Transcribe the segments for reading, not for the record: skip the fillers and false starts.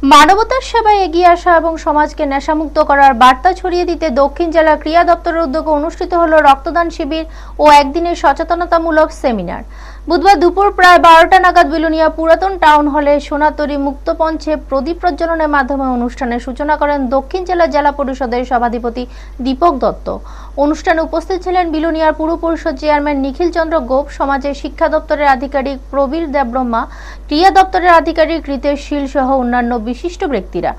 মানবতার সেবায় এগিয়ে আসা এবং সমাজকে নেশামুক্ত করার বার্তা ছড়িয়ে দিতে দক্ষিণ জেলা ক্রীড়া দপ্তরের উদ্যোগে অনুষ্ঠিত হলো রক্তদান শিবির ও একদিনের সচেতনতামূলক সেমিনার। বুধবার দুপুর প্রায় 12টা নাগাদ বিলোনিয়া পুরাতন টাউন হলে সোনাতরী মুক্তমঞ্চে প্রদীপ প্রজ্বলনের মাধ্যমে অনুষ্ঠানের সূচনা করেন দক্ষিণ জেলা জেলা পরিষদের সভাধিপতি দীপক দত্ত। অনুষ্ঠানে উপস্থিত ছিলেন বিলোনিয়ার পুর পরিষদ চেয়ারম্যান নিখিল চন্দ্র গোপ, সমাজের শিক্ষা দপ্তরের আধিকারিক প্রবীর দেবব্রহ্মা, ক্রীড়া দপ্তরের আধিকারিক রিতেশ শীল সহ অন্যান্য বিশিষ্ট ব্যক্তিরা।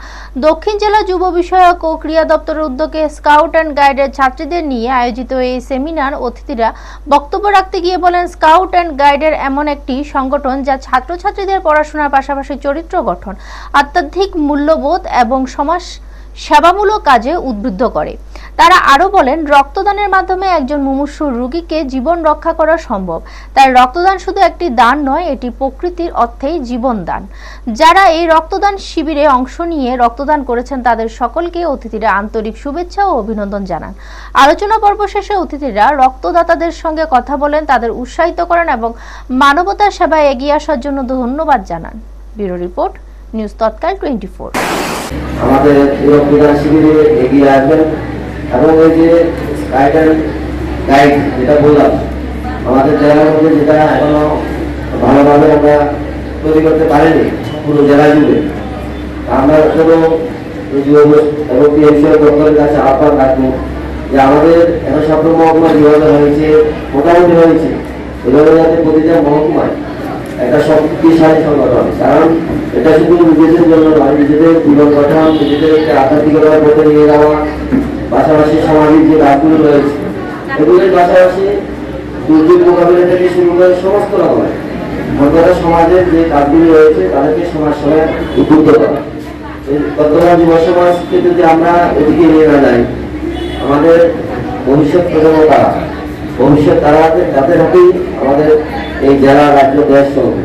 দক্ষিণ জেলা যুব বিষয়ক ও ক্রীড়া দপ্তরের উদ্যোগে স্কাউট অ্যান্ড গাইডের ছাত্রীদের নিয়ে আয়োজিত এই সেমিনার অতিথিরা বক্তব্য রাখতে গিয়ে বলেন, স্কাউট অ্যান্ড গাইডের এমন একটি সংগঠন যা ছাত্রছাত্রীদের পড়াশোনার পাশাপাশি চরিত্র গঠন, আধ্যাত্মিক মূল্যবোধ এবং সমাজ সেবামূলক কাজে উদ্বুদ্ধ করে। তারা আরো বলেন, রক্তদানের মাধ্যমে একজন মুমূর্ষু রোগীকে জীবন রক্ষা করা সম্ভব। তাই রক্তদান শুধু একটি দান নয়, এটি প্রকৃতির অর্থেই জীবন দান। যারা এই রক্তদান শিবিরে অংশ নিয়ে রক্তদান করেছেন তাদের সকলকে অতিথিরা আন্তরিক শুভেচ্ছা ও অভিনন্দন জানান। আলোচনা পর্ব শেষে অতিথিরা রক্তদাতাদের সঙ্গে কথা বলেন, তাদের উৎসাহিত করেন এবং মানবতার সেবায় এগিয়ে আসার জন্য ধন্যবাদ জানান। ব্যুরো রিপোর্ট, নিউজ তৎকাল 24। আমাদের রক্তদান শিবিরে এগিয়ে আসবেন এবং এই যে গাইড যেটা বললাম, আমাদের জেলার মধ্যে যেটা এখনো ভালোভাবে আমরা তৈরি করতে পারিনি পুরো জেলা জুড়ে, আমরা কোনো এবং দপ্তরের কাছে আহ্বান রাখবো যে আমাদের এখন সব মহকুমা যেভাবে হয়েছে, মোটামুটি হয়েছে, এভাবে যাতে প্রতিটা মহকুমায় একটা শক্তিশালী সংগঠন, কারণ এটা শুধু নিজেদের জন্য নয়, নিজেদের জীবন গঠন, নিজেদের একটা আধ্যাত্মিকতার পথে নিয়ে যাওয়া, পাশাপাশি সামাজিক যে কাজগুলো রয়েছে এগুলোর পাশাপাশি দুর্যোগ মোকাবিলা থেকে শুরু করে সমস্ত রকমের মর্যাদা সমাজের যে কাজগুলি রয়েছে তাদেরকে সমাজ সেবায় উদ্বুদ্ধ করা। বর্তমান যুব সমাজকে যদি আমরা এদিকে নিয়ে না যাই, আমাদের ভবিষ্যৎ প্রজন্ম তারা, ভবিষ্যৎ তারা যাদের হাতেই আমাদের এই জেলা, রাজ্য, দেশ চলবে।